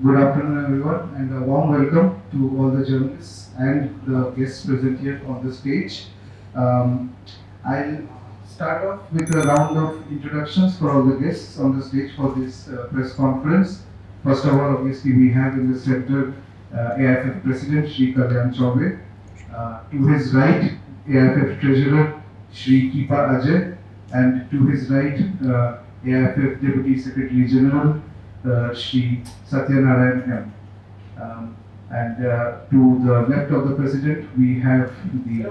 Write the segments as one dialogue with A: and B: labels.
A: Good afternoon, everyone, and a warm welcome to all the journalists and the guests present here on the stage. Um, I'll start off with a round of introductions for all the guests on the stage for this press conference. First of all, obviously, we have in the center AIFF President Shri Kalyan Chaube. To his right, AIFF Treasurer Shri Kipa Ajay, and to his right, AIFF Deputy Secretary General Shri Satyanarayan M. To the left of the President, we have the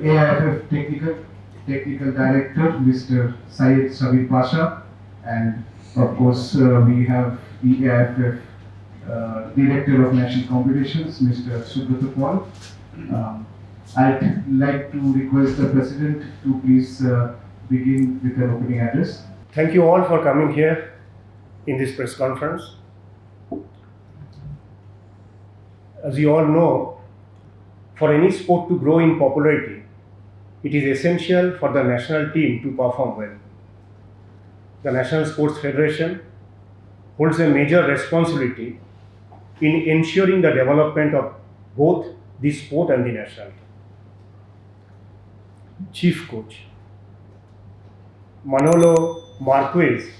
A: AIFF Technical Director, Mr. Syed Sabir Pasha, and of course, we have the AIFF Director of National Competitions, Mr. Subrata Paul. I'd like to request the President to please begin with an opening address.
B: Thank you all for coming here in this press conference. As you all know, for any sport to grow in popularity, it is essential for the national team to perform well. The National Sports Federation holds a major responsibility in ensuring the development of both the sport and the national team. Chief Coach Manolo Marquez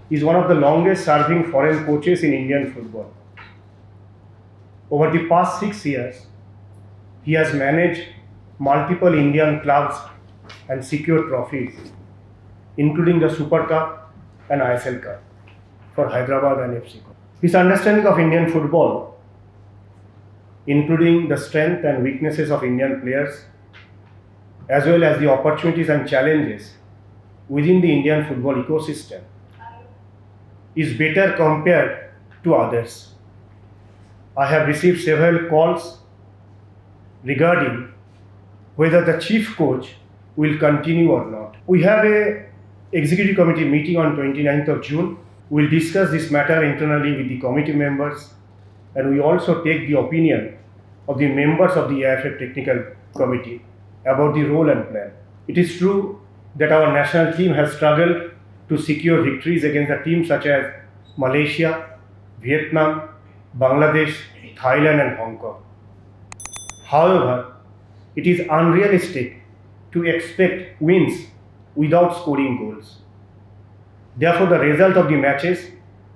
B: is one of the longest serving foreign coaches in Indian football. Over the past 6 years, he has managed multiple Indian clubs and secured trophies, including the Super Cup and ISL Cup for Hyderabad and FC. His understanding of Indian football, including the strength and weaknesses of Indian players, as well as the opportunities and challenges within the Indian football ecosystem, is better compared to others. I have received several calls regarding whether the chief coach will continue or not. We have a executive committee meeting on 29th of June. We'll discuss this matter internally with the committee members, and we also take the opinion of the members of the AIFF Technical Committee about the role and plan. It is true that our national team has struggled to secure victories against the teams such as Malaysia, Vietnam, Bangladesh, Thailand and Hong Kong. However, it is unrealistic to expect wins without scoring goals. Therefore, the result of the matches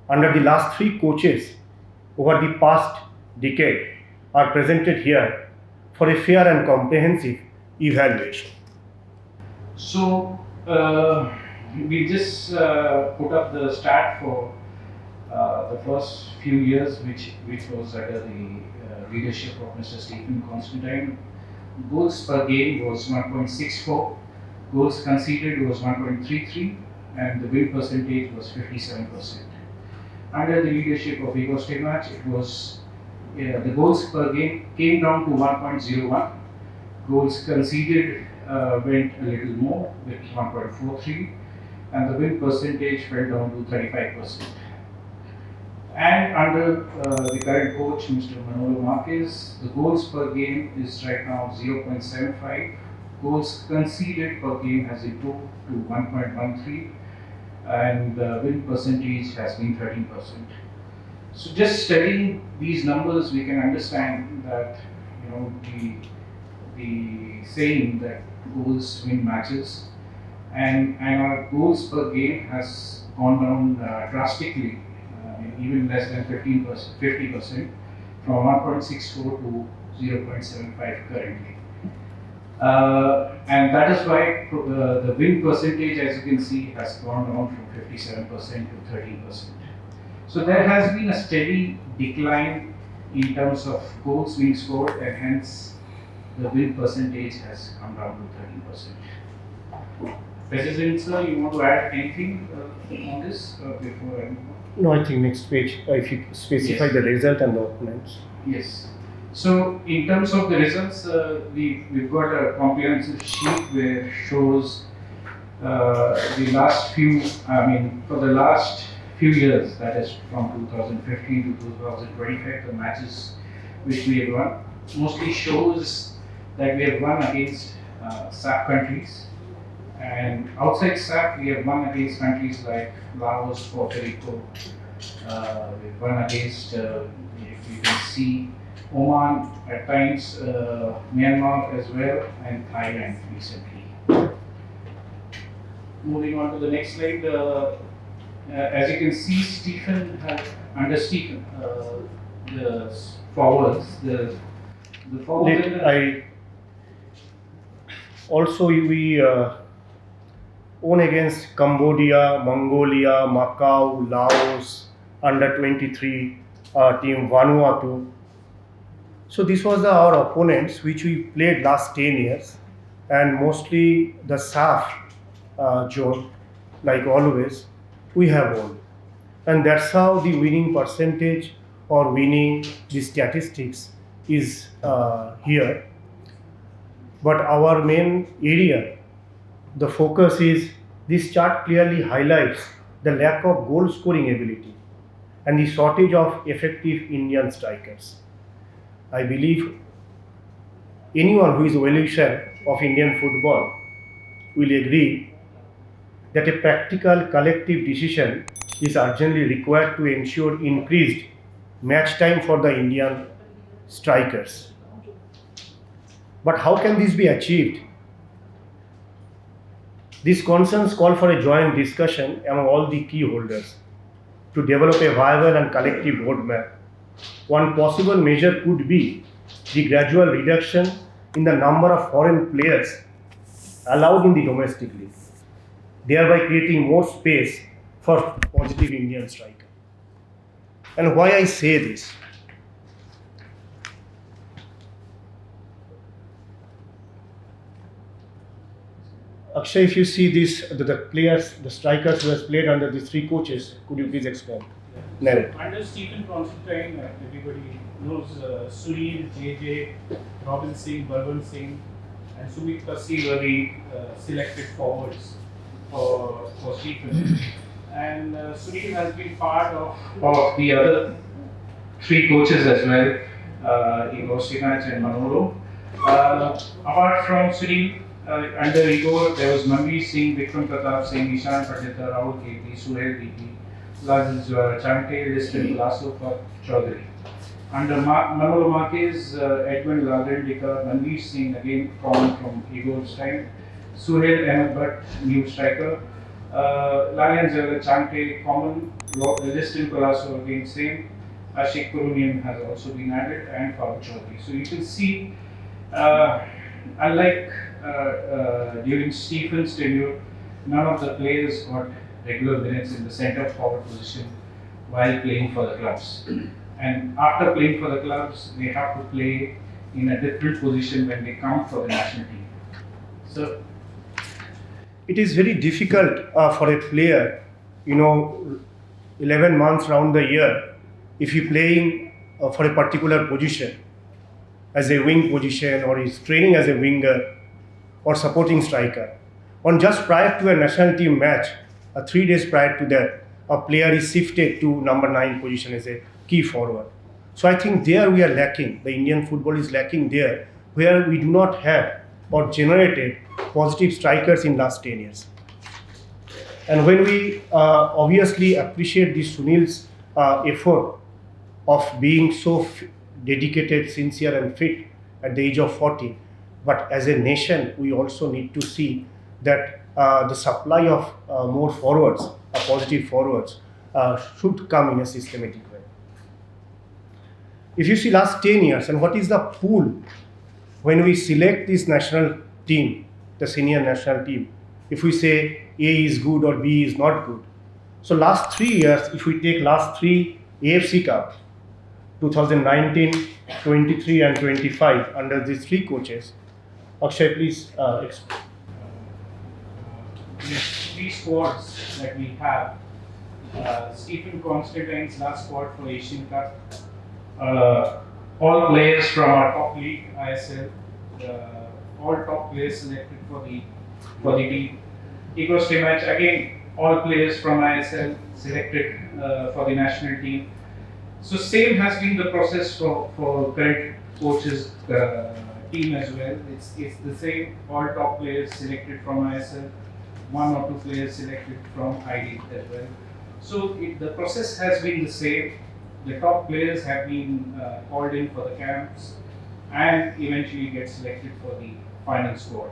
B: under the last 3 coaches over the past decade are presented here for a fair and comprehensive evaluation.
C: So, we just put up the stat for the first few years, which was under the leadership of Mr. Stephen Constantine. Goals per game was 1.64, goals conceded was 1.33, and the win percentage was 57%. Under the leadership of Igor Stimac, it was the goals per game came down to 1.01. Goals conceded went a little more with 1.43, and the win percentage fell down to 35%. And under the current coach, Mr. Manolo Marquez, the goals per game is right now 0.75. Goals conceded per game has improved to 1.13, and the win percentage has been 13%. So just studying these numbers, we can understand that the saying that goals win matches, and our goals per game has gone down drastically, even less than 50%, from 1.64 to 0.75 currently. And that is why the win percentage, as you can see, has gone down from 57% to 13%. So there has been a steady decline in terms of goals being scored, and hence the win percentage has come down to 13%. President sir, you want to add anything on this before I move on?
B: No, I think next page, if you specify
C: Yes.
B: the result and the opponents.
C: Yes. So in terms of the results, we've got a comprehensive sheet where shows the last few, for the last few years, that is from 2015 to 2025, the matches which we have won, mostly shows that we have won against SAP countries, and outside SAP we have won against countries like Laos, Puerto Rico, We won against, if you can see, Oman at times, Myanmar as well, and Thailand recently. Moving on to the next slide, as you can see, under Stephen, the forwards, the forwards.
B: I also we won against Cambodia, Mongolia, Macau, Laos, under 23 team Vanuatu. So this was our opponents which we played last 10 years, and mostly the SAF zone, like always, we have won. And that's how the winning percentage or winning the statistics is here. But our main area, the focus is, this chart clearly highlights the lack of goal scoring ability and the shortage of effective Indian strikers. I believe anyone who is a well-wisher of Indian football will agree that a practical collective decision is urgently required to ensure increased match time for the Indian strikers. But how can this be achieved? These concerns call for a joint discussion among all the key holders to develop a viable and collective roadmap. One possible measure could be the gradual reduction in the number of foreign players allowed in the domestic league, thereby creating more space for positive Indian striker. And why I say this? Akshay, if you see this, the players, the strikers who has played under these three coaches, could you please explain? Narrate.
D: Under Stephen Constantine, everybody knows Sunil, JJ, Robin Singh, Balwant Singh, and Sumit Kasi were the selected forwards for Stephen. And Sunil has been part
C: Of the other three coaches as well, Igor Stimac and Manolo. Apart from Sunil, under Igor, there was Manveer Singh, Vikram Pratap Singh, Ishan Pajita, Rahul KP, Suhail DP, Lazar Chante, Liston Lasso for Chaudhary. Under Manolo Marquez, Edwin Lalrendika, Manveer Singh, again common from Igor's time, Suhail Ahmed Bhatt, new striker, Lalian Chante, common, Liston Colasso, again same, Ashik Kurunian has also been added, and Farooq Chaudhary. So you can see, unlike during Stephen's tenure, none of the players got regular minutes in the centre forward position while playing for the clubs. And after playing for the clubs, they have to play in a different position when they come for the national team. So
B: It is very difficult for a player, 11 months round the year, if you're playing for a particular position, as a wing position, or is training as a winger or supporting striker. On just prior to a national team match, 3 days prior to that, a player is shifted to number 9 position as a key forward. So I think there we are lacking. The Indian football is lacking there, where we do not have or generated positive strikers in last 10 years. And when we obviously appreciate this Sunil's effort of being so dedicated, sincere and fit at the age of 40, but as a nation we also need to see that the supply of more forwards, positive forwards, should come in a systematic way. If you see last 10 years, and what is the pool when we select this national team, the senior national team, if we say A is good or B is not good. So last 3 years, if we take last 3 AFC Cup, 2019, 23 and 25, under these 3 coaches, Akshay, please explain.
D: these 3 squads that we have. Stephen Constantine's last squad for Asian Cup.
C: all players from our top
D: League, ISL, all top players selected for the team. Igor Stimac, again, all players from ISL selected for the national team. So same has been the process for current coaches team as well. It's the same, all top players selected from ISL, 1 or 2 players selected from ID as well. So the process has been the same. The top players have been called in for the camps and eventually get selected for the final squad.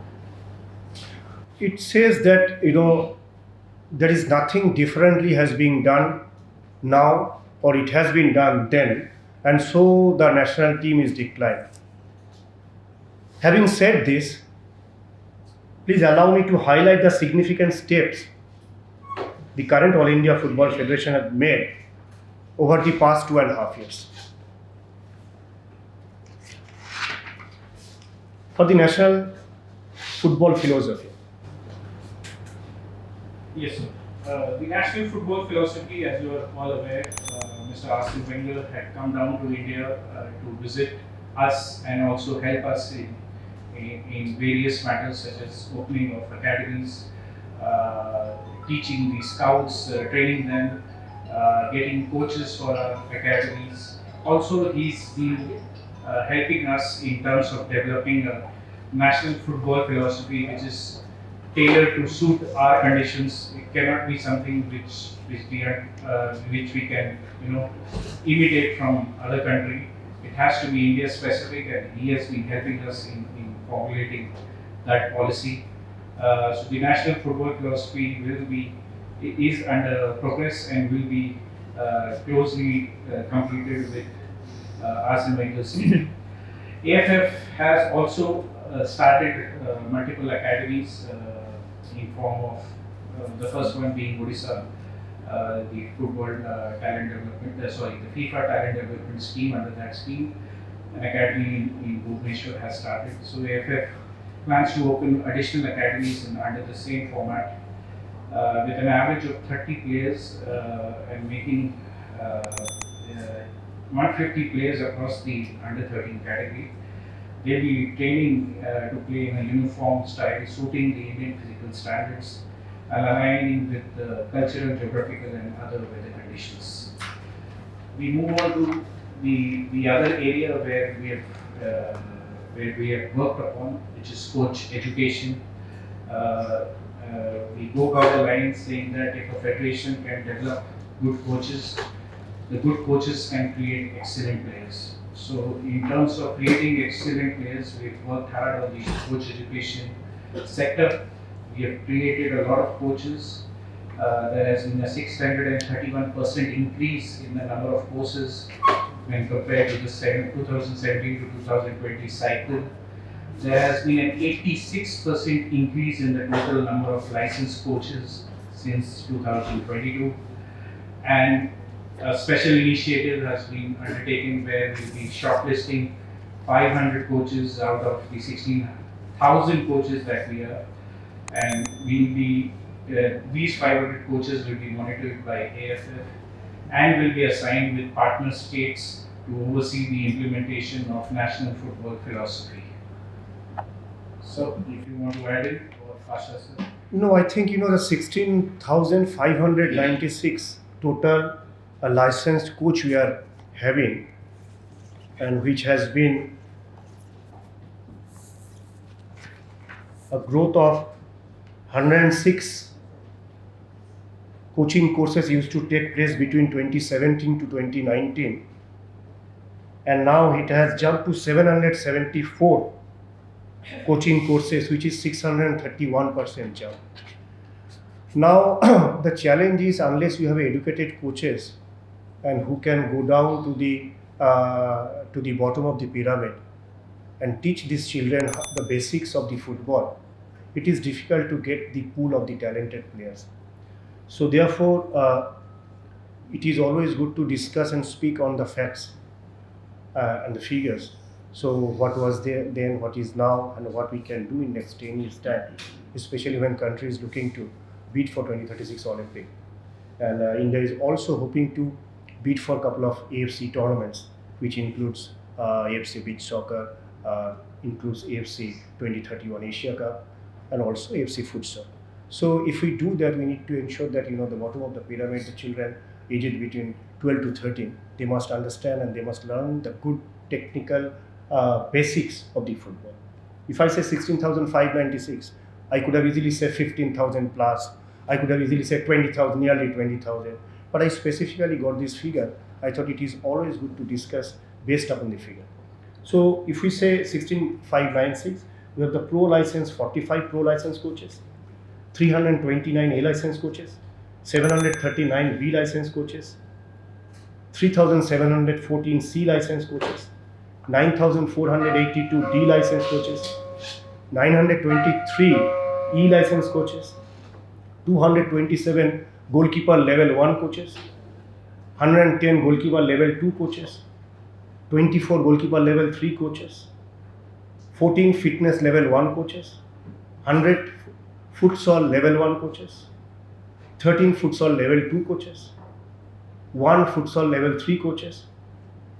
B: It says that there is nothing differently has been done now, or it has been done then, and so the national team is declined. Having said this, please allow me to highlight the significant steps the current All India Football Federation has made over the past 2.5 years. For the national football philosophy,
D: Yes, sir. The national football philosophy, as you are all aware, Mr. Arsene Wenger had come down to India to visit us and also help us in various matters such as opening of academies, teaching the scouts, training them, getting coaches for our academies. Also, he's been helping us in terms of developing a national football philosophy which is tailored to suit our conditions. It cannot be something which we can imitate from other country. It has to be India specific, and he has been helping us in formulating that policy. So the national football philosophy is under progress and will be closely completed with Arsene Wenger's team. AFF has also started multiple academies in form of the first one being Odisha, the football talent development, the FIFA talent development scheme. Under that scheme, an academy in Bhubaneswar has started. So AFF plans to open additional academies under the same format with an average of 30 players and making 150 players across the under 13 category. They'll be training to play in a uniform style, suiting the Indian physical standards and aligning with the cultural, geographical, and other weather conditions. We move on to the other area where we have worked upon, which is coach education. We go by the line saying that if a federation can develop good coaches, the good coaches can create excellent players. So in terms of creating excellent players, we've worked hard on the coach education sector. We have created a lot of coaches. There has been a 631% increase in the number of courses when compared to the 2017 to 2020 cycle. There has been an 86% increase in the total number of licensed coaches since 2022. And a special initiative has been undertaken where we'll be shortlisting 500 coaches out of the 16,000 coaches that we have, and these 500 coaches will be monitored by AFF and will be assigned with partner states to oversee the implementation of national football philosophy. So, if you want to add it, or Fasha sir.
B: no, I think the 16,596 total licensed coach we are having, and which has been a growth of 106 coaching courses used to take place between 2017 to 2019, and now it has jumped to 774 coaching courses, which is 631% jump. Now the challenge is, unless you have educated coaches and who can go down to the bottom of the pyramid and teach these children the basics of the football, it is difficult to get the pool of the talented players. So therefore, it is always good to discuss and speak on the facts and the figures. So what was there then, what is now, and what we can do in next 10 years' time, especially when country is looking to bid for 2036 Olympic. And India is also hoping to bid for a couple of AFC tournaments, which includes AFC Beach Soccer, includes AFC 2031 Asia Cup, and also AFC Futsal. So if we do that, we need to ensure that the bottom of the pyramid, the children aged between 12 to 13, they must understand and they must learn the good technical basics of the football. If I say 16,596, I could have easily said 15,000 plus. I could have easily said 20,000, nearly 20,000. But I specifically got this figure. I thought it is always good to discuss based upon the figure. So if we say 16,596, we have the pro license 45 pro license coaches, 329 A license coaches, 739 B license coaches, 3,714 C license coaches, 9,482 D license coaches, 923 E license coaches, 227 goalkeeper level 1 coaches, 110 goalkeeper level 2 coaches, 24 goalkeeper level 3 coaches, 14 fitness level 1 coaches, 100 futsal level 1 coaches, 13 futsal level 2 coaches, 1 futsal level 3 coaches,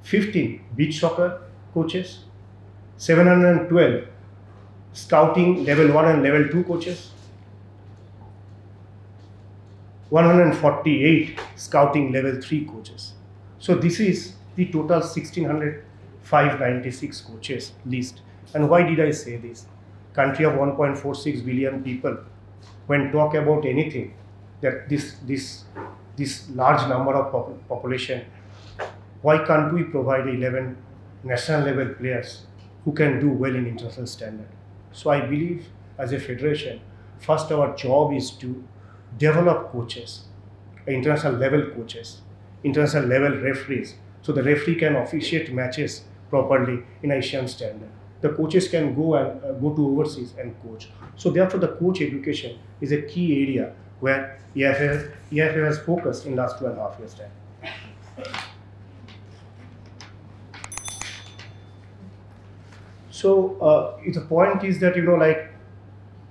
B: 15 beach soccer coaches, 712 scouting level 1 and level 2 coaches, 148 scouting level 3 coaches. So this is the total 16,596 coaches list. And why did I say this? Country of 1.46 billion people, when talk about anything, that this large number of population, why can't we provide 11 national level players who can do well in international standard? So I believe as a federation, first our job is to develop coaches, international level coaches, international level referees, so the referee can officiate matches properly in Asian standard. The coaches can go to overseas and coach. So therefore the coach education is a key area where EFF has focused in last 2.5 years time. So the point is that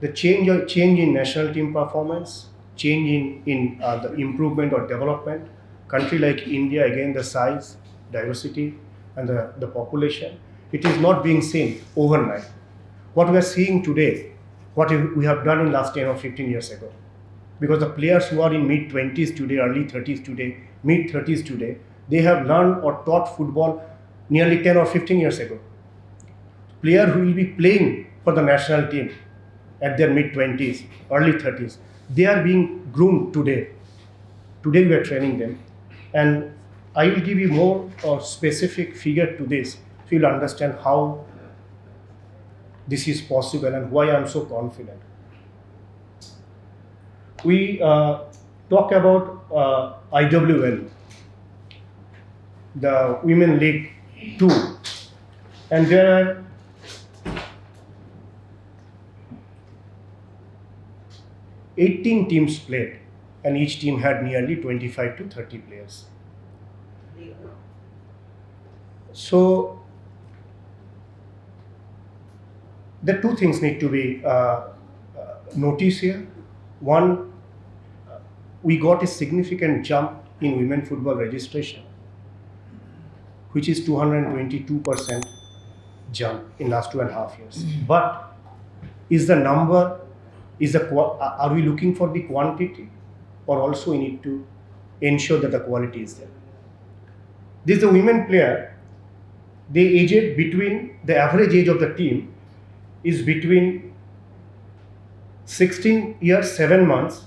B: the change in national team performance, change in the improvement or development. Country like India, again the size, diversity, and the population, it is not being seen overnight. What we are seeing today, what we have done in last 10 or 15 years ago, because the players who are in mid-20s today, early 30s today, mid-30s today, they have learned or taught football nearly 10 or 15 years ago. Player who will be playing for the national team at their mid-20s, early 30s, they are being groomed today. Today we are training them. And I will give you more specific figure to this, so you'll understand how this is possible and why I'm so confident. We talk about IWL, the Women League 2, and there are 18 teams played, and each team had nearly 25 to 30 players. So the two things need to be noticed here. One, we got a significant jump in women football registration, which is 222% jump in last 2.5 years. But is the number, are we looking for the quantity, or also we need to ensure that the quality is there? This is a women player. The average age of the team is between 16 years 7 months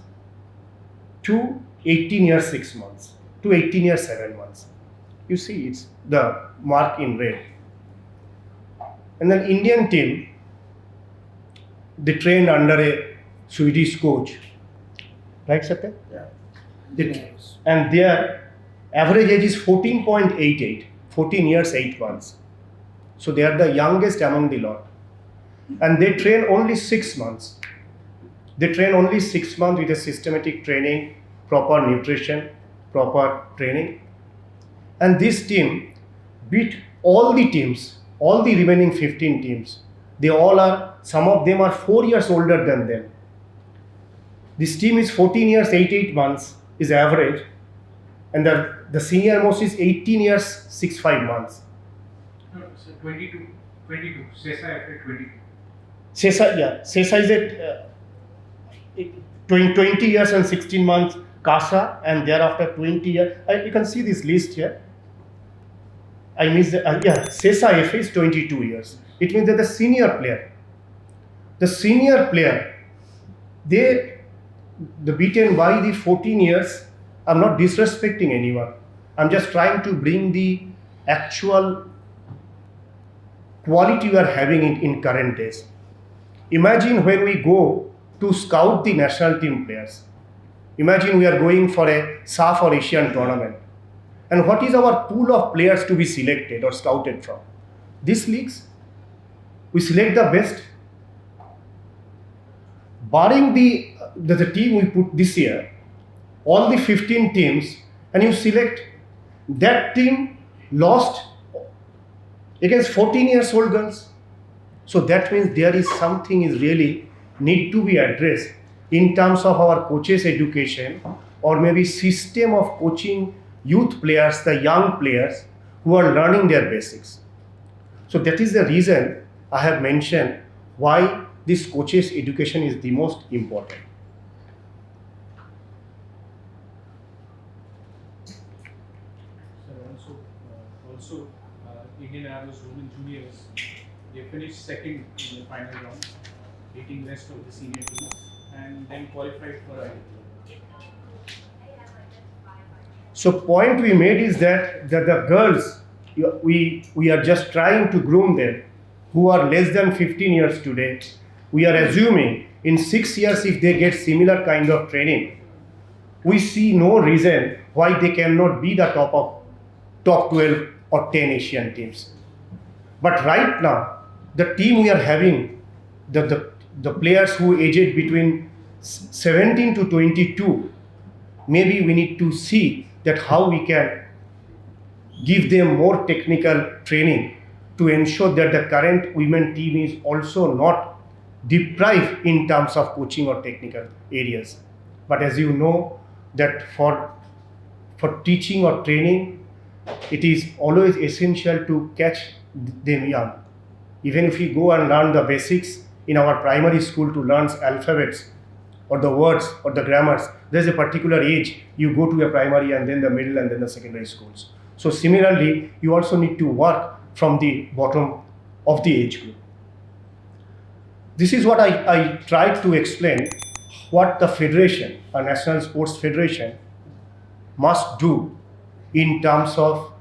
B: to 18 years 6 months to 18 years 7 months. You see, it's the mark in red. And then Indian team, they trained under a Swedish coach, right, Satya? Yeah. And their average age is 14.88, 14 years 8 months. So they are the youngest among the lot. And they train only 6 months. They train only 6 months with a systematic training, proper nutrition, proper training. And this team beat all the teams, all the remaining 15 teams. Some of them are 4 years older than them. This team is 14 years 8 months is average, and the senior most is 18 years 6-5 months.
D: No, so 22, CESA FA 22.
B: CESA is at 20 years and 16 months CASA, and thereafter 20 years. You can see this list here. I missed CESA FA is 22 years. It means that the senior player, they beaten by the 14 years I'm not disrespecting anyone. I'm just trying to bring the actual quality we are having in current days. Imagine when we go to scout the national team players. Imagine we are going for a SAF or Asian tournament. And what is our pool of players to be selected or scouted from? These leagues, we select the best. Barring the team we put this year, all the 15 teams, and you select that team lost against 14 years old girls. So that means there is something is really need to be addressed in terms of our coaches education, or maybe system of coaching youth players, the young players who are learning their basics. So that is the reason I have mentioned why this coaches education is the most important.
D: So also Indian Arrows Women Juniors, they finished second in the final round, beating rest of the senior teams, and then qualified for IIT.
B: So point we made is that the girls, we are just trying to groom them who are less than 15 years today. We are assuming in 6 years if they get similar kind of training, we see no reason why they cannot be the top 12 or 10 Asian teams. But right now, the team we are having, the players who aged between 17 to 22, maybe we need to see that how we can give them more technical training to ensure that the current women team is also not deprived in terms of coaching or technical areas. But as you know, that for teaching or training, it is always essential to catch them young. Even if we go and learn the basics in our primary school to learn alphabets or the words or the grammars, there's a particular age you go to a primary and then the middle and then the secondary schools. So similarly, you also need to work from the bottom of the age group. This is what I tried to explain what the federation, a national sports federation, must do in terms of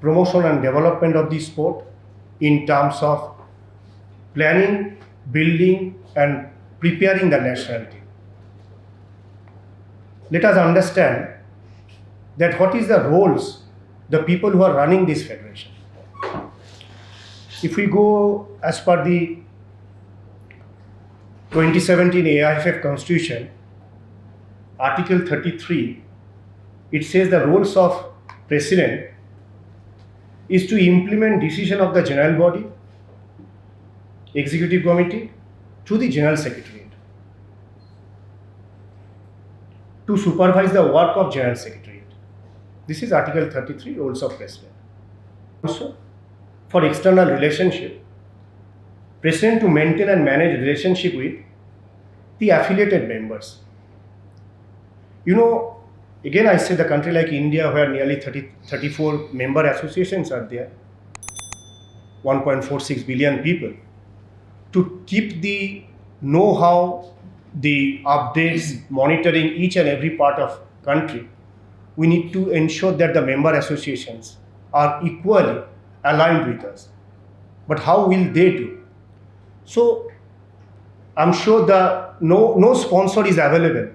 B: promotion and development of the sport, in terms of planning, building and preparing the national team. Let us understand that what is the roles, the people who are running this federation. If we go as per the 2017 AIFF Constitution, Article 33, it says the roles of President is to implement decision of the General Body, Executive Committee to the General Secretariat, to supervise the work of General Secretariat. This is Article 33, roles of President. Also, for external relationship, President to maintain and manage relationship with the affiliated members. You know, again I say the country like India where nearly 34 member associations are there, 1.46 billion people, to keep the know-how, the updates, monitoring each and every part of country, we need to ensure that the member associations are equally aligned with us. But how will they do? So I'm sure no sponsor is available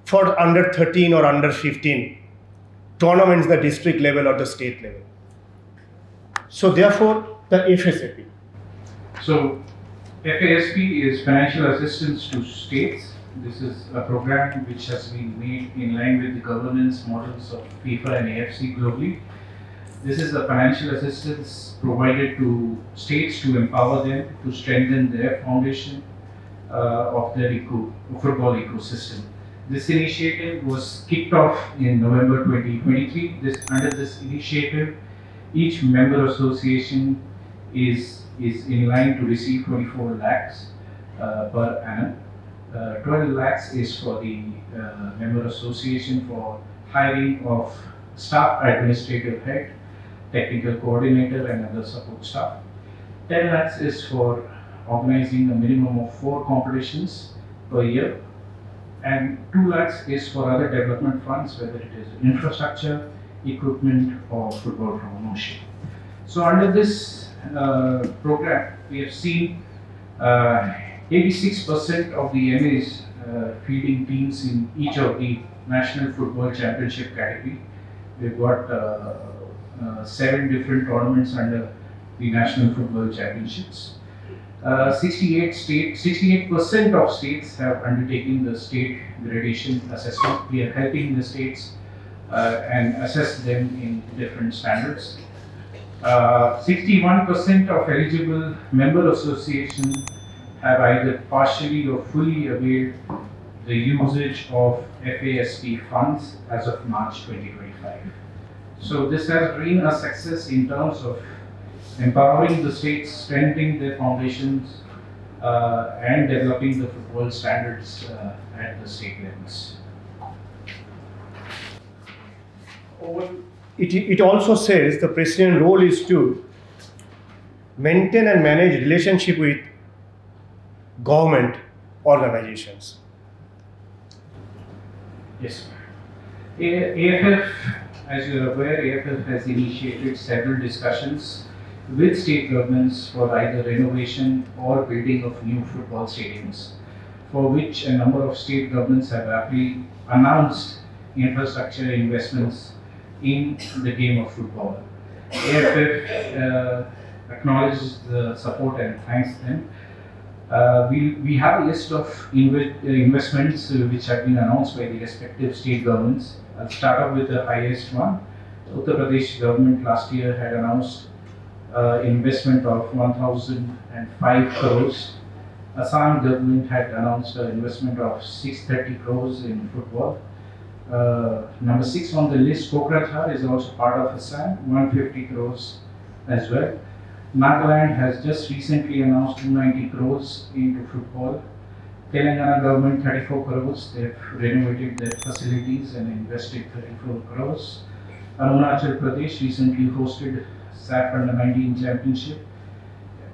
B: for under 13 or under 15 tournaments at the district level or the state level. So therefore, the FSAP.
C: So FASP is Financial Assistance to States. This is a program which has been made in line with the governance models of FIFA and AFC globally. This is a financial assistance provided to states to empower them to strengthen their foundation of their football ecosystem. This initiative was kicked off in November 2023. Under this initiative, each member association is in line to receive 24 lakhs per annum. 12 lakhs is for the member association for hiring of staff administrative head, technical coordinator and other support staff. 10 lakhs is for organizing a minimum of 4 competitions per year. and 2 lakhs is for other development funds, whether it is infrastructure, equipment, or football promotion. So under this program, we have seen 86% of the MAs fielding teams in each of the national football championship category. We've got 7 different tournaments under the national football championships. 68% of states have undertaken the state gradation assessment. We are helping the states and assess them in different standards. 61% of eligible member associations have either partially or fully availed the usage of FASP funds as of March 2025. So this has been a success in terms of empowering the states, strengthening their foundations, and developing the football standards at the state levels.
B: It also says the president role is to maintain and manage relationship with government organizations.
C: Yes, AFF, as you are aware, AFF has initiated several discussions with state governments for either renovation or building of new football stadiums, for which a number of state governments have aptly announced infrastructure investments in the game of football. AFF acknowledges the support and thanks them. We have a list of investments which have been announced by the respective state governments. I'll start off with the highest one. Uttar Pradesh government last year had announced investment of 1,005 crores. Assam government had announced an investment of 630 crores in football. Number 6 on the list, Kokrajhar, is also part of Assam, 150 crores as well. Nagaland has just recently announced 290 crores into football. Telangana government 34 crores. They've renovated their facilities and invested 34 crores. Arunachal Pradesh recently hosted SAF Under 19 Championship.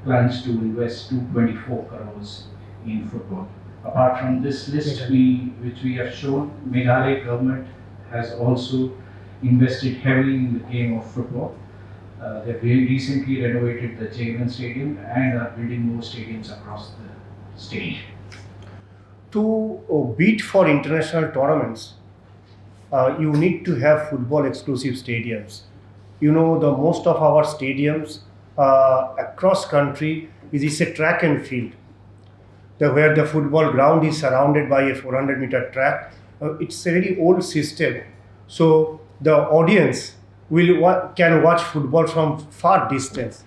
C: Plans to invest 224 crores in football. Apart from this list, which we have shown, Meghalaya government has also invested heavily in the game of football. They've recently renovated the Jaivan Stadium and are building more stadiums across the state.
B: To bid for international tournaments, you need to have football exclusive stadiums. You know, the most of our stadiums across country is a track and field. Where the football ground is surrounded by a 400-meter track. It's a very old system. So the audience can watch football from far distance.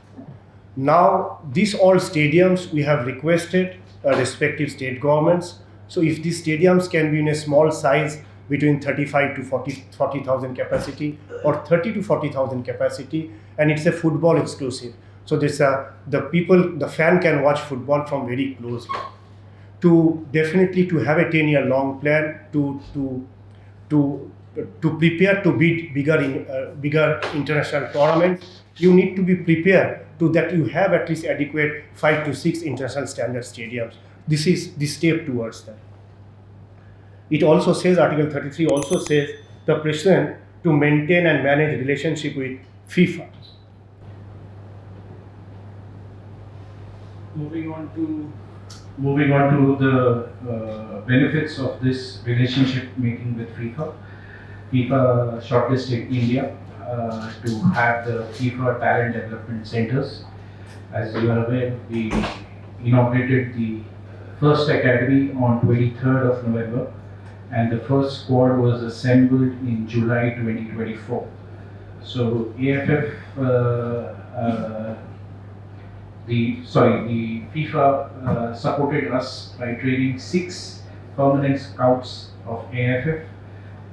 B: Now, these all stadiums, we have requested respective state governments. So if these stadiums can be in a small size between 35 to 40,000 capacity or 30 to 40,000 capacity, and it's a football exclusive. So this the fan can watch football from very closely. To definitely to have a 10-year long plan to prepare to bid bigger international tournaments, you need to be prepared to that you have at least adequate 5 to 6 international standard stadiums. This is the step towards that. It also says, Article 33 also says the president to maintain and manage relationship with FIFA.
C: Moving on to the benefits of this relationship making with FIFA. FIFA shortlisted India to have the FIFA Talent Development Centers. As you are aware, we inaugurated the first academy on 23rd of November, and the first squad was assembled in July 2024. So AFF, the FIFA supported us by training 6 permanent scouts of AFF,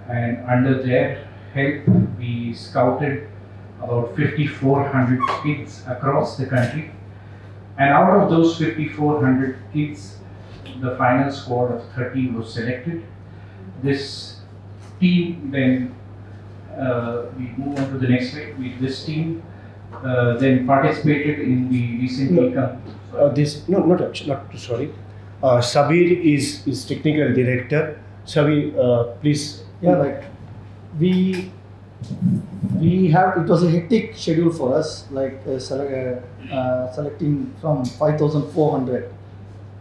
C: and under their help we scouted about 5,400 kids across the country, and out of those 5,400 kids, the final squad of 30 was selected. This team then, we move on to the next slide. This team then participated in the recently
B: Sabir is technical director. Shavi, please.
E: Yeah, like we have, it was a hectic schedule for us, like selecting from 5,400.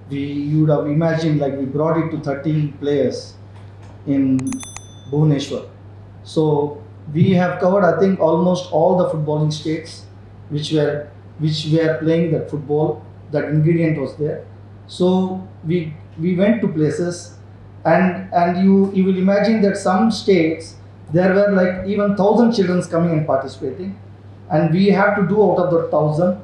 E: You would have imagined, like we brought it to 30 players in Bhubaneswar. So we have covered, I think, almost all the footballing states which were playing that football. That ingredient was there. So we went to places, and you will imagine that some states there were like even 1,000 children coming and participating, and we have to do out of the 1,000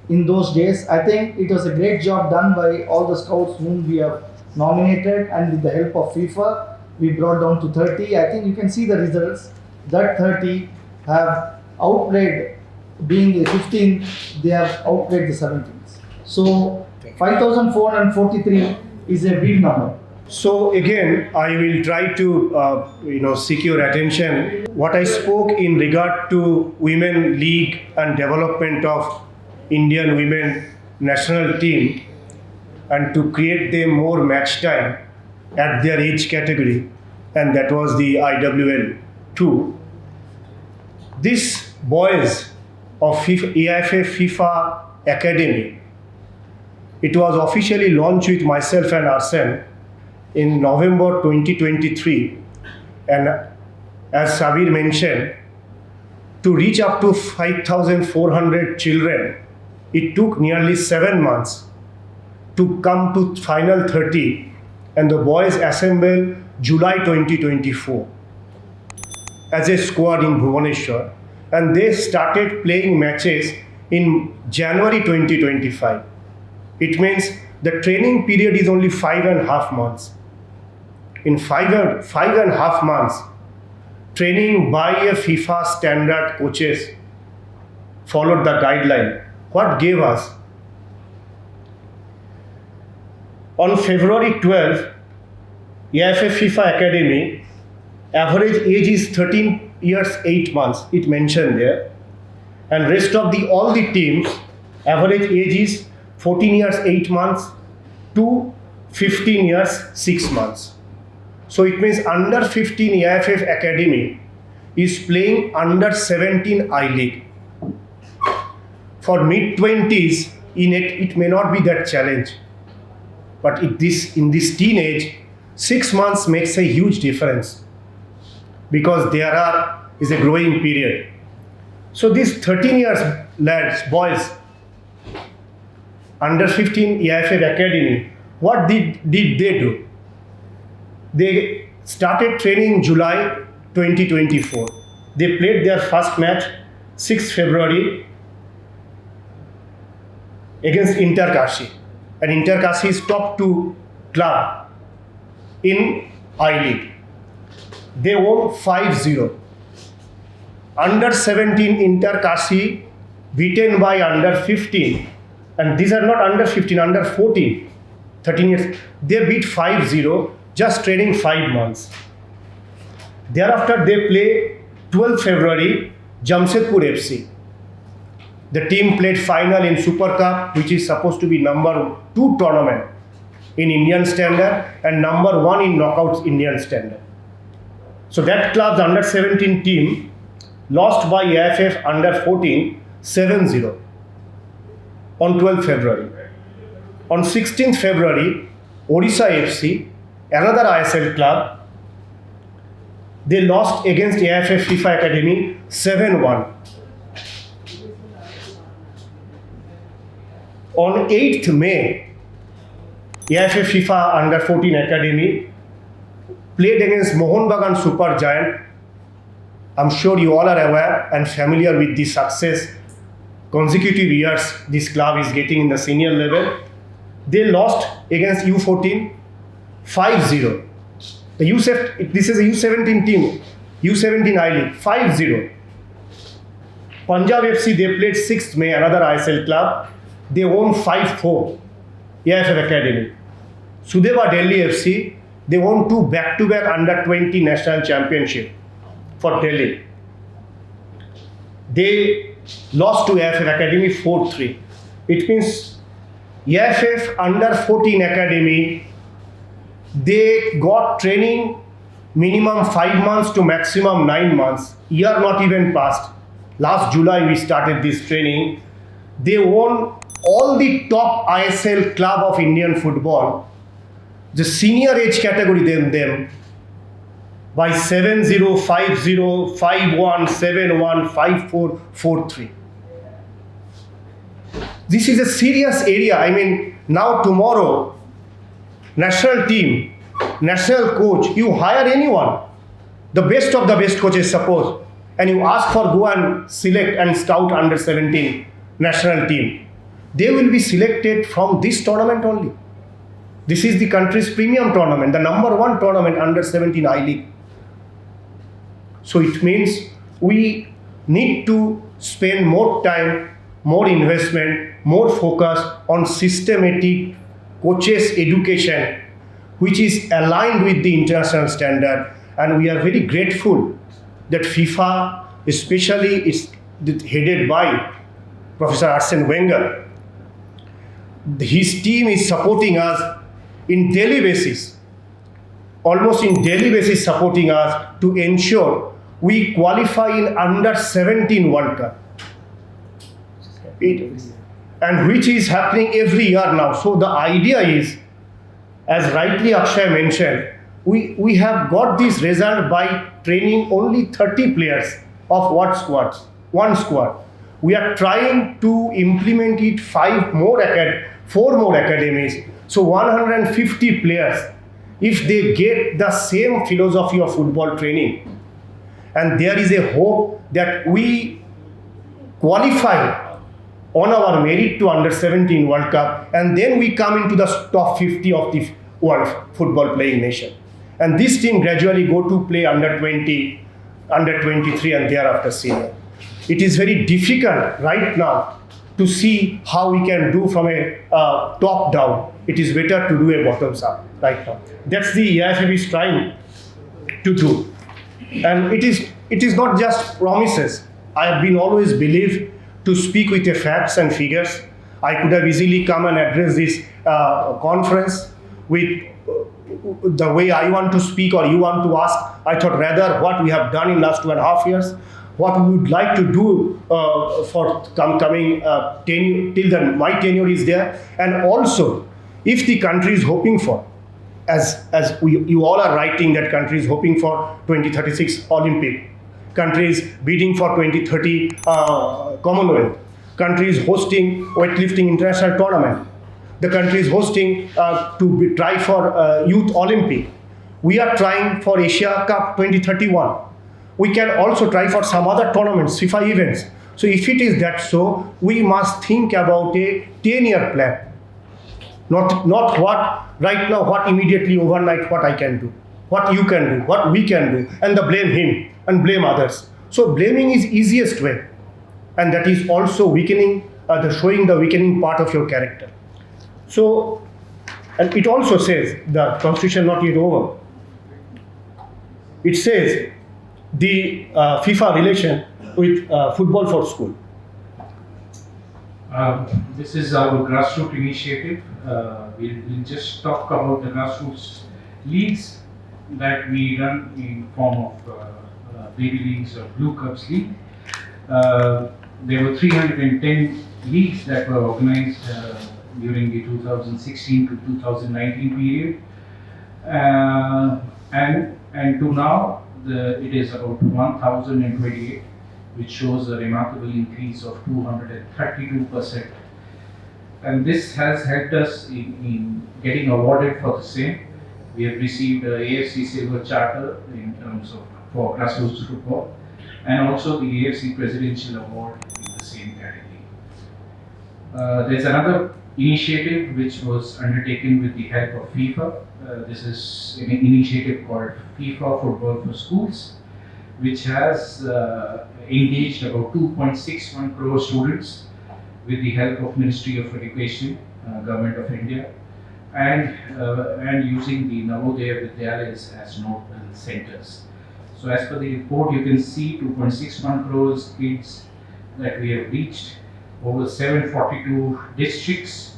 E: in those days. I think it was a great job done by all the scouts whom we have nominated, and with the help of FIFA, we brought down to 30. I think you can see the results. That 30 have outplayed, being the 15, they have outplayed the 17s. So 5,443 is a big number.
B: So again, I will try to seek your attention. What I spoke in regard to women league and development of Indian women national team, and to create them more match time at their age category, and that was the IWL 2. This boys of AIFF FIFA Academy, it was officially launched with myself and Arsene in November 2023, and as Sabir mentioned, to reach up to 5,400 children, it took nearly 7 months to come to final 30, and the boys assembled July 2024 as a squad in Bhubaneswar, and they started playing matches in January 2025. It means the training period is only 5.5 months. In five and a half months, training by a FIFA standard coaches followed the guideline. What gave us? On February 12th, AIFF FIFA Academy, average age is 13 years 8 months, it mentioned there, and rest of all the teams, average age is 14 years 8 months to 15 years 6 months. So it means under 15 AIFF Academy is playing under 17 I League. For mid-20s, it may not be that challenge, but in this teenage, 6 months makes a huge difference, because there is a growing period. So these 13 years lads, boys, under 15 AIFF Academy, what did they do? They started training in July 2024. They played their first match 6th February against Inter Kashi, and Inter Kashi is top 2 club in I League. They won 5-0. Under 17 Inter Kashi beaten by under 15, and these are not under 15, under 14, 13 years. They beat 5-0, just training 5 months. Thereafter they play 12th February Jamshedpur FC. The team played final in Super Cup, which is supposed to be number 2 tournament in Indian standard and number 1 in knockouts Indian standard. So that club's under 17 team lost by AIFF under 14 7-0 on 12th February. On 16th February, Odisha FC, another ISL club, they lost against AIFF FIFA Academy 7-1. On 8th May, AIFF FIFA Under 14 Academy played against Mohun Bagan Super Giant. I'm sure you all are aware and familiar with the success consecutive years this club is getting in the senior level. They lost against U14 5-0. This is a U17 team, U17 I League, 5-0. Punjab FC, they played 6th May, another ISL club. They won 5-4, AIFF Academy. Sudeva Delhi FC, they won 2 back-to-back under 20 national championship for Delhi. They lost to AIFF Academy 4-3. It means AIFF under 14 Academy, They got training minimum 5 months to maximum 9 months. Year not even passed. Last July we started this training. They won all the top ISL club of Indian football, the senior age category them by 7-0, 5-0, 5-1, 7-1, 5-4, 4-3. This is a serious area. I mean, now tomorrow, national team, national coach, you hire anyone, the best of the best coaches suppose, and you ask for go and select and scout under 17 national team. They will be selected from this tournament only. This is the country's premium tournament, the number one tournament under 17 I-League. So it means we need to spend more time, more investment, more focus on systematic coaches education, which is aligned with the international standard. And we are very grateful that FIFA, especially is headed by Professor Arsene Wenger, his team is supporting us in daily basis, almost in daily basis supporting us to ensure we qualify in under 17 World Cup. And which is happening every year now. So the idea is, as rightly Akshay mentioned, we have got this result by training only 30 players of one squad. We are trying to implement it 4 more academies. So 150 players, if they get the same philosophy of football training, and there is a hope that we qualify on our merit to under 17 World Cup, and then we come into the top 50 of the world football playing nation. And this team gradually go to play under 20, under 23, and thereafter senior. It is very difficult right now to see how we can do from a top down. It is better to do a bottoms up right now. That's the AIFF is trying to do. And it is not just promises. I have been always believed to speak with the facts and figures. I could have easily come and address this conference with the way I want to speak or you want to ask. I thought rather what we have done in last 2.5 years, what we would like to do for coming till my tenure is there, and also if the country is hoping for, as you all are writing that country is hoping for 2036 Olympic, country is bidding for 2030 Commonwealth, country is hosting weightlifting international tournament, the country is hosting try for Youth Olympic. We are trying for Asia Cup 2031. We can also try for some other tournaments, FIFA events. So if it is that so, we must think about a 10-year plan. Not what right now, what immediately overnight, what I can do, what you can do, what we can do, and blame him and blame others. So blaming is easiest way, and that is also weakening, showing the weakening part of your character. So, and it also says, the constitution not yet over, it says the FIFA relation with football for school.
D: This is our grassroots initiative. We'll just talk about the grassroots leagues that we run in form of baby leagues or Blue Cups league. There were 310 leagues that were organized during the 2016 to 2019 period, and to now it is about 1,028, which shows a remarkable increase of 232%. And this has helped us in getting awarded for the same. We have received a AFC Silver Charter in terms of for grassroots football, and also the AFC Presidential Award in the same category. There's another initiative which was undertaken with the help of FIFA. This is an initiative called FIFA Football for Schools, which has engaged about 2.61 crore students with the help of Ministry of Education, Government of India, and using the Navodaya Vidyalayas as nodal centers. So as per the report, you can see 2.61 crores kids that we have reached over 742 districts,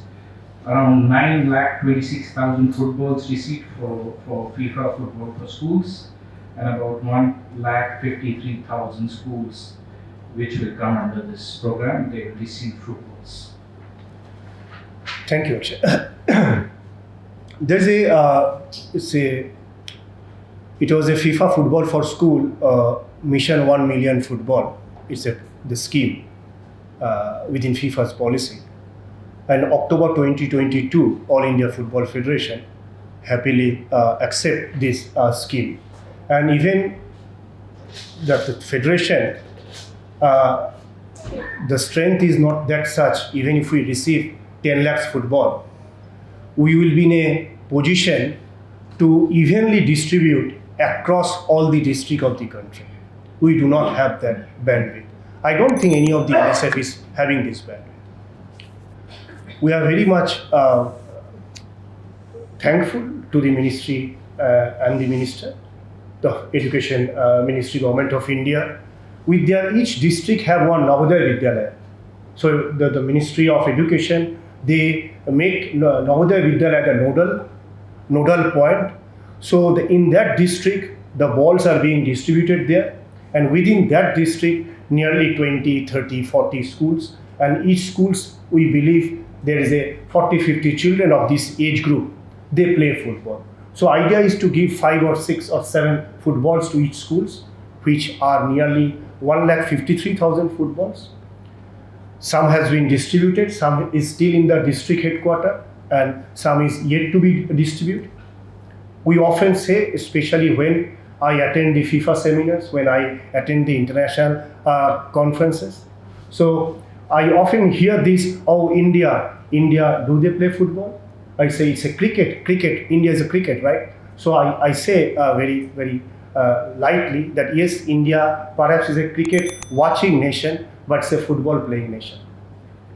C: around 9,26,000 footballs received for FIFA football for schools, and about 1,53,000 schools which will come under this program, they will receive footballs.
B: Thank you, Akshay. There's it was a FIFA football for school, Mission 1 Million Football. It's the scheme within FIFA's policy. And October 2022, All India Football Federation happily accept this scheme. And even that the federation, the strength is not that such. Even if we receive 10 lakhs football, we will be in a position to evenly distribute across all the districts of the country. We do not have that bandwidth. I don't think any of the NSF is having this bandwidth. We are very much thankful to the ministry and the minister, the Education Ministry, Government of India. With their each district have one Navodaya Vidyalaya. So the Ministry of Education, they make Navodaya Vidyalaya the nodal point. So in that district, the balls are being distributed there, and within that district, nearly 20, 30, 40 schools, and each schools, we believe there is a 40-50 children of this age group, they play football. So idea is to give 5 or 6 or 7 footballs to each schools, which are nearly 1,53,000 footballs. Some has been distributed, some is still in the district headquarters, and some is yet to be distributed. We often say, especially when I attend the FIFA seminars, when I attend the international conferences. So I often hear this, oh, India, do they play football? I say it's a cricket, India is a cricket, right? So I say very, very lightly that yes, India perhaps is a cricket watching nation, but it's a football playing nation.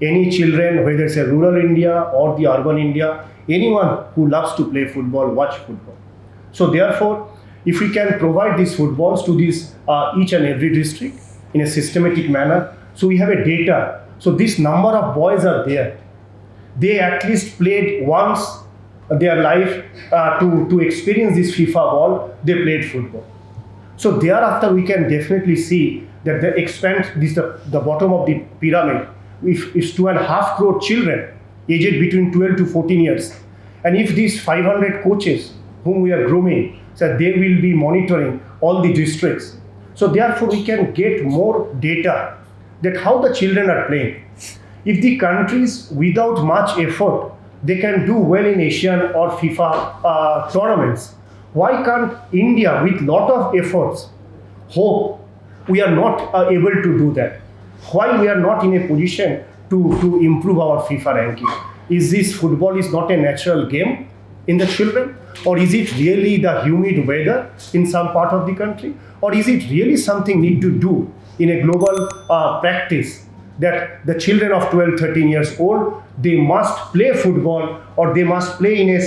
B: Any children, whether it's a rural India or the urban India, anyone who loves to play football, watch football. So therefore, if we can provide these footballs to these each and every district in a systematic manner, so we have a data. So this number of boys are there. They at least played once their life to experience this FIFA ball, they played football. So thereafter, we can definitely see that the the bottom of the pyramid, if 2.5 crore children aged between 12 to 14 years, and if these 500 coaches whom we are grooming, so they will be monitoring all the districts. So therefore, we can get more data that how the children are playing. If the countries without much effort, they can do well in Asian or FIFA tournaments, why can't India with lot of efforts hope we are not able to do that? Why we are not in a position to improve our FIFA ranking? Is this football is not a natural game in the children? Or is it really the humid weather in some part of the country? Or is it really something need to do in a global practice that the children of 12, 13 years old, they must play football or they must play in a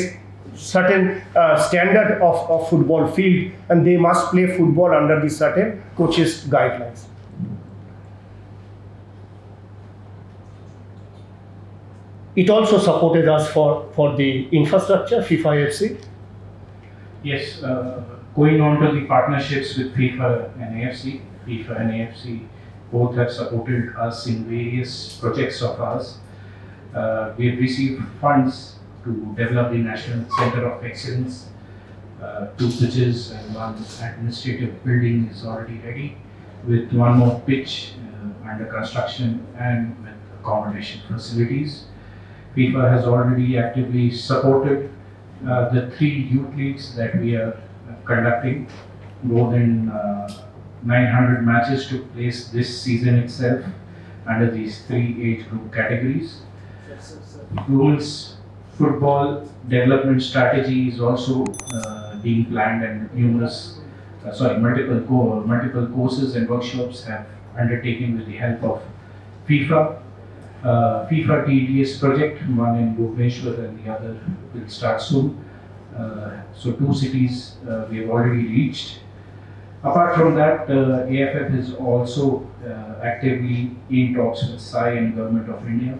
B: certain standard of football field, and they must play football under the certain coaches' guidelines. It also supported us for the infrastructure, FIFA FC.
C: Yes, going on to the partnerships with FIFA and AFC, FIFA and AFC both have supported us in various projects of ours. We have received funds to develop the National Center of Excellence. 2 pitches and 1 administrative building is already ready, with 1 more pitch under construction and with accommodation facilities. FIFA has already actively supported the 3 youth leagues that we are conducting. More than 900 matches took place this season itself under these 3 age group categories. Women's football development strategy is also being planned, and multiple courses and workshops have undertaken with the help of FIFA. FIFA TDS project, one in Bhubaneswar and the other will start soon. So 2 cities we have already reached. Apart from that, AFF is also actively in talks with SAI and Government of India.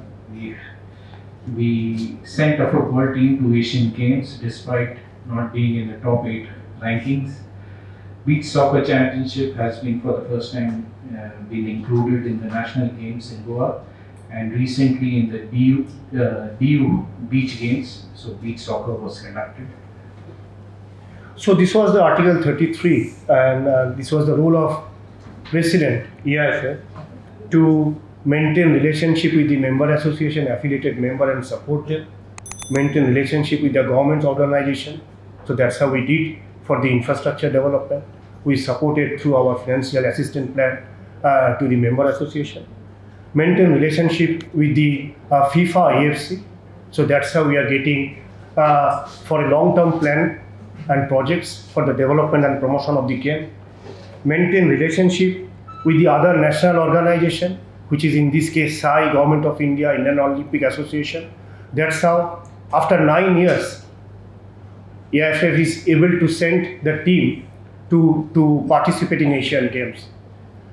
C: We sent a football team to Asian Games despite not being in the top 8 rankings. Beach Soccer Championship has been for the first time been included in the national games in Goa, and recently in the DU Beach Games, so beach soccer was conducted.
B: So this was the Article 33, and this was the role of President EIFF to maintain relationship with the member association, affiliated member, and support them, maintain relationship with the government's organization. So that's how we did for the infrastructure development. We supported through our financial assistance plan to the member association. Maintain relationship with the FIFA AFC. So that's how we are getting for a long-term plan and projects for the development and promotion of the game. Maintain relationship with the other national organization, which is in this case SAI, Government of India, Indian Olympic Association. That's how after 9 years, AIFF is able to send the team to participate in Asian Games.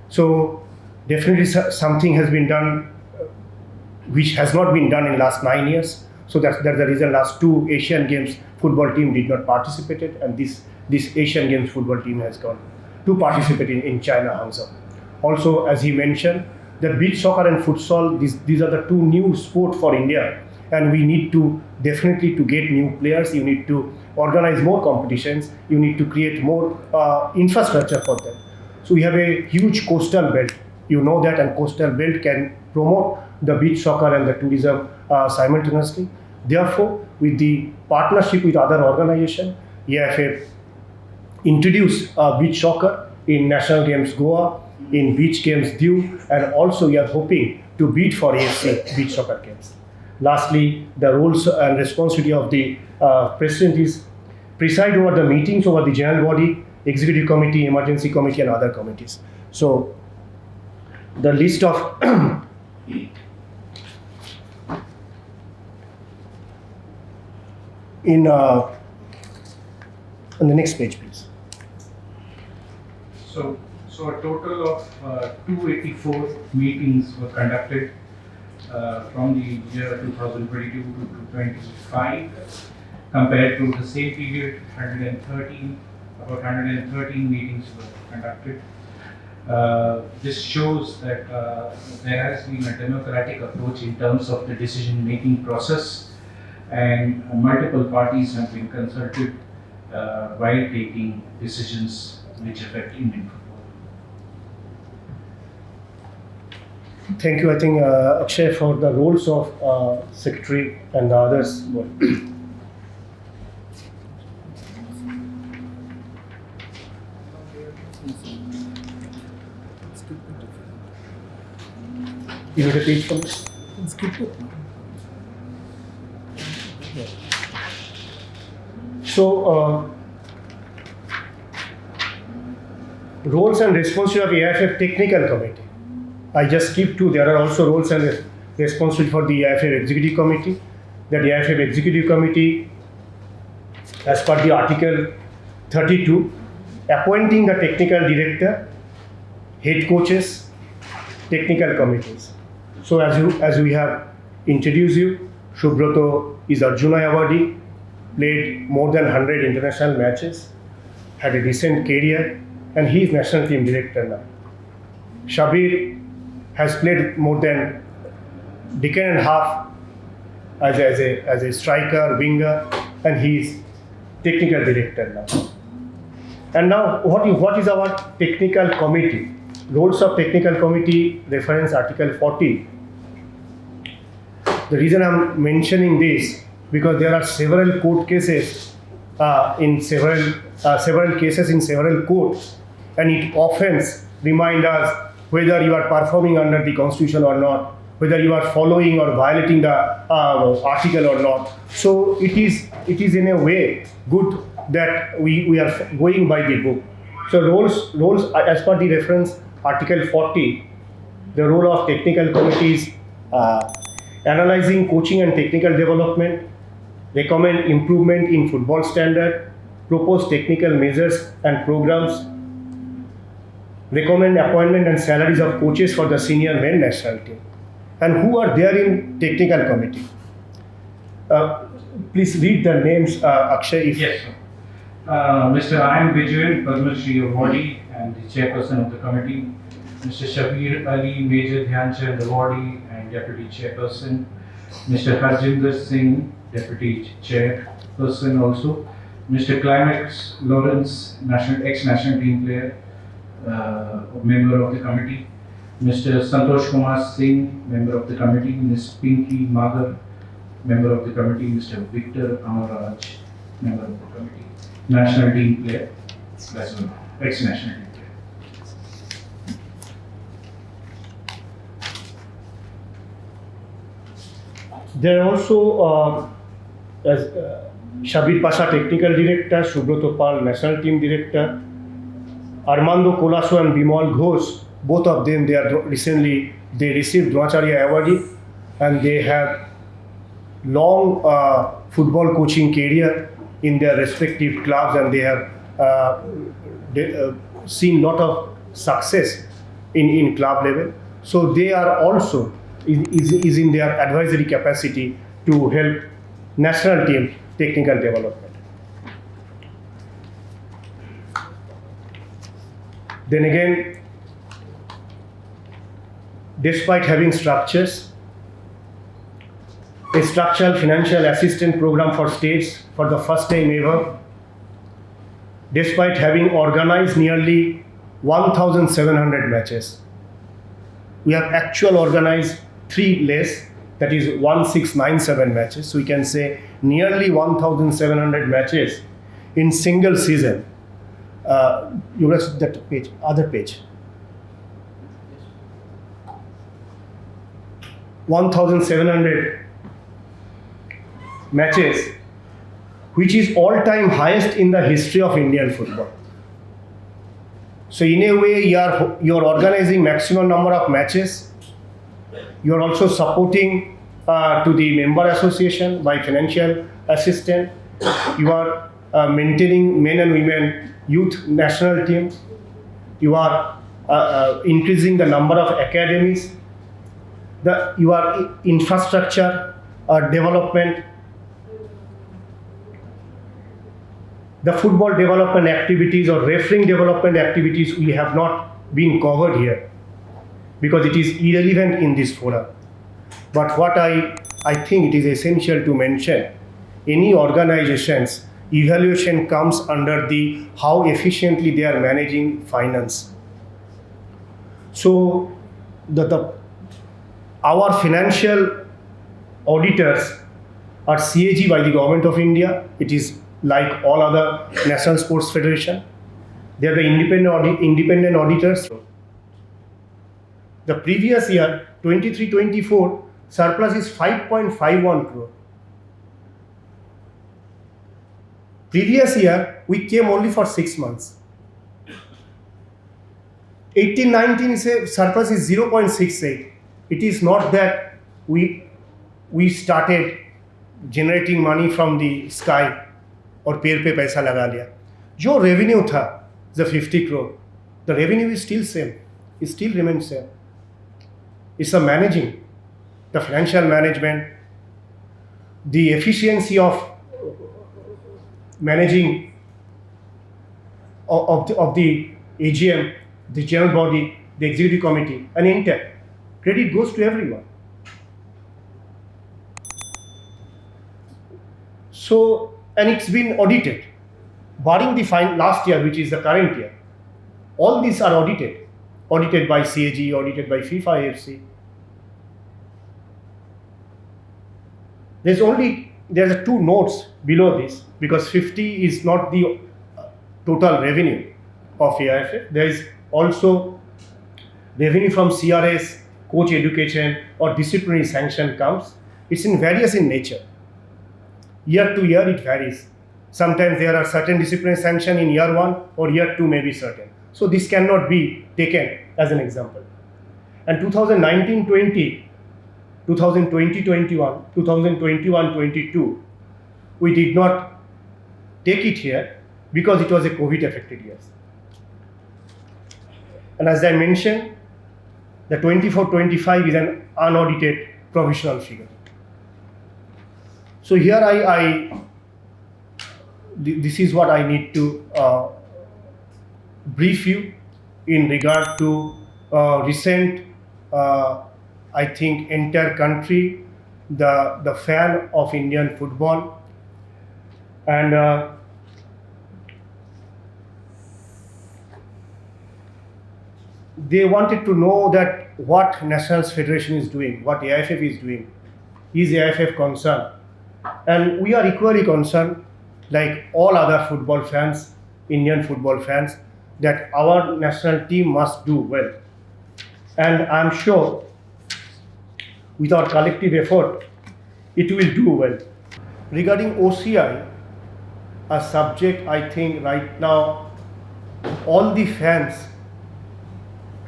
B: So definitely something has been done which has not been done in last 9 years. So that's the reason last 2 Asian Games football team did not participate, and this Asian Games football team has gone to participate in China, Hangzhou. Also, as he mentioned, the beach soccer and futsal, these are the 2 new sports for India, and we need to definitely to get new players. You need to organize more competitions. You need to create more infrastructure for them. So we have a huge coastal belt. You know that, and coastal belt can promote the beach soccer and the tourism simultaneously. Therefore, with the partnership with other organizations, AIFF introduced beach soccer in National Games Goa, in Beach Games Diu, and also we are hoping to bid for AFC Beach Soccer Games. Lastly, the roles and responsibility of the President is preside over the meetings over the General Body, Executive Committee, Emergency Committee, and other committees. So, the list of on the next page, please.
C: So a total of 284 meetings were conducted from the year 2022 to 2025, compared to the same period, about 113 meetings were conducted. This shows that there has been a democratic approach in terms of the decision-making process, and multiple parties have been consulted while taking decisions which affect Indian football.
B: Thank you. I think Akshay, for the roles of secretary and the others. You need a page for this? So, roles and responsibility of AIFF Technical Committee. I just skipped 2. There are also roles and responsibility for the AIFF Executive Committee. That the AIFF Executive Committee, as per the Article 32, appointing the technical director, head coaches, technical committees. So as we have introduced you, Subroto is Arjuna awardee, played more than 100 international matches, had a decent career, and he is national team director now. Shabir has played more than decade and a half as a striker, winger, and he is technical director now. And now, what is our technical committee? Roles of technical committee, reference Article 40. The reason I'm mentioning this, because there are several court cases in several cases in several courts, and it often reminds us whether you are performing under the constitution or not, whether you are following or violating the article or not. So it is in a way good that we are going by the book. So roles as per the reference Article 40, the role of technical committees, analyzing coaching and technical development, recommend improvement in football standard, propose technical measures and programs, recommend appointment and salaries of coaches for the senior men national team. And who are there in technical committee? Please read the names, Akshay. If
C: Yes, sir. Mr. I.M. Vijayan, Padma Shri Awardee and the chairperson of the committee. Mr. Shabir Ali, Major Dhyan Chand Awardee and deputy chairperson. Mr. Harjinder Singh, deputy chairperson also. Mr. Climax Lawrence, ex-national team player, member of the committee. Mr. Santosh Kumar Singh, member of the committee. Ms. Pinky Magar, member of the committee. Mr. Victor Amaraj, member of the committee. National team player, as well, ex-national team player.
B: there are also as Shabir Pasha, technical director, Subroto Pal, national team director, Armando Colasso and Bimal Ghosh, both of them they are recently they received Dronacharya Award and they have long football coaching career in their respective clubs and they have seen lot of success in club level. So they are also is in their advisory capacity to help national team technical development. Then again, despite having structures, a structural financial assistance program for states for the first time ever, despite having organized nearly 1,700 matches. We have actual organized 3 less, that is 1,697 matches. So we can say nearly 1,700 matches in single season. You will see that page, other page. 1,700 matches, which is all-time highest in the history of Indian football. So in a way, you're organizing maximum number of matches. You're also supporting to the member association by financial assistance. You are maintaining men and women youth national teams. You are increasing the number of academies. Your infrastructure development, the football development activities or refereeing development activities we have not been covered here because it is irrelevant in this forum. But what I think it is essential to mention, any organization's evaluation comes under the how efficiently they are managing finance. So our financial auditors are CAG by the Government of India. It is like all other national sports federation. They are the independent auditors. The previous year, 23-24, surplus is 5.51 crore. Previous year, we came only for 6 months. 18-19 is a surplus is 0.68. It is not that we started generating money from the sky और पेड़ पे पैसा लगा लिया. जो revenue था, the 50 crore, the revenue is still same. It still remains same. It's a managing, the financial management, the efficiency of managing of the AGM, the general body, the executive committee, and intact. Credit goes to everyone. So, and it's been audited, barring the last year, which is the current year. All these are audited by CAG, audited by FIFA AFC. There's 2 notes below this because 50 is not the total revenue of AIFF. There is also revenue from CRS, coach education, or disciplinary sanction comes. It's various in nature. Year to year it varies. Sometimes there are certain disciplinary sanction in year 1 or year 2 may be certain. So this cannot be taken as an example. And 2019-20, 2020-21, 2021-22, we did not take it here because it was a COVID affected year. And as I mentioned, the 24-25 is an unaudited provisional figure. So here this is what I need to brief you in regard to recent, I think, entire country, the fan of Indian football, and they wanted to know that what Nationals Federation is doing, what AIFF is doing. Is AIFF concerned? And we are equally concerned, like all other football fans, Indian football fans, that our national team must do well. And I'm sure with our collective effort, it will do well. Regarding OCI, a subject I think right now all the fans,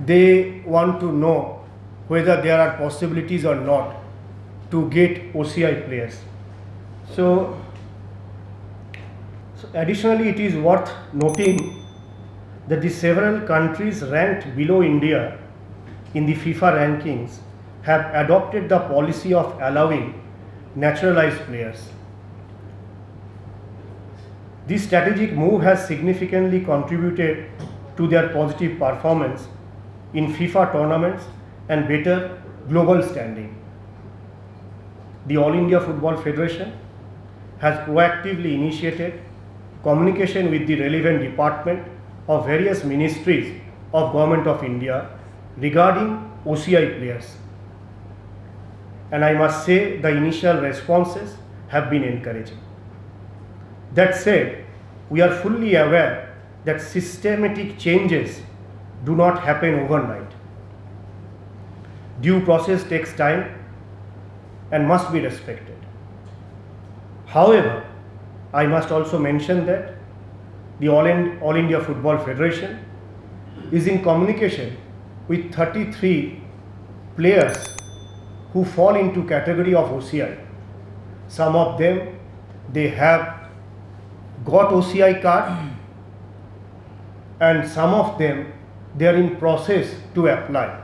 B: they want to know whether there are possibilities or not to get OCI players. So additionally, it is worth noting that the several countries ranked below India in the FIFA rankings have adopted the policy of allowing naturalized players. This strategic move has significantly contributed to their positive performance in FIFA tournaments and better global standing. The All India Football Federation has proactively initiated communication with the relevant department of various ministries of Government of India regarding OCI players. And I must say the initial responses have been encouraging. That said, we are fully aware that systematic changes do not happen overnight. Due process takes time and must be respected. However, I must also mention that the All India Football Federation is in communication with 33 players who fall into category of OCI. Some of them, they have got OCI card, and some of them, they are in process to apply.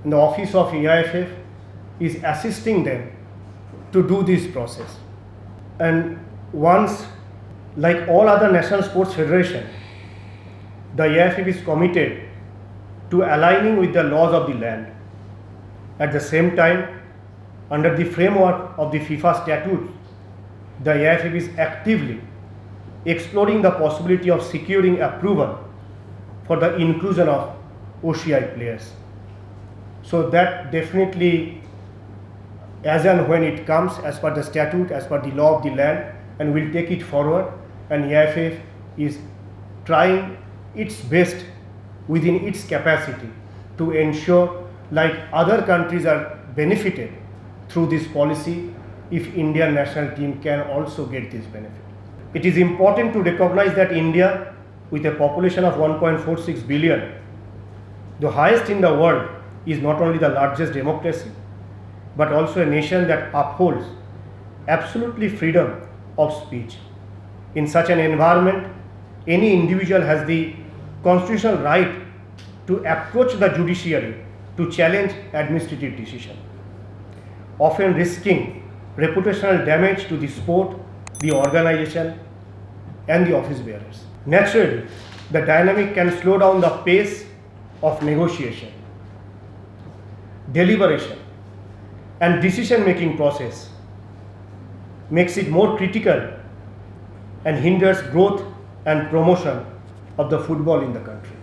B: And the office of AIFF is assisting them to do this process. And once, like all other national sports federation, the AIFF is committed to aligning with the laws of the land. At the same time, under the framework of the FIFA statutes, the AIFF is actively exploring the possibility of securing approval for the inclusion of OCI players. So that definitely, as and when it comes, as per the statute, as per the law of the land, and we'll take it forward, and AIFF is trying its best within its capacity to ensure, like other countries are benefited through this policy, if Indian national team can also get this benefit. It is important to recognize that India, with a population of 1.46 billion, the highest in the world, is not only the largest democracy, but also a nation that upholds absolutely freedom of speech. In such an environment, any individual has the constitutional right to approach the judiciary to challenge administrative decision, often risking reputational damage to the sport, the organization, and the office bearers. Naturally, the dynamic can slow down the pace of negotiation, deliberation, and decision-making process, makes it more critical and hinders growth and promotion of the football in the country.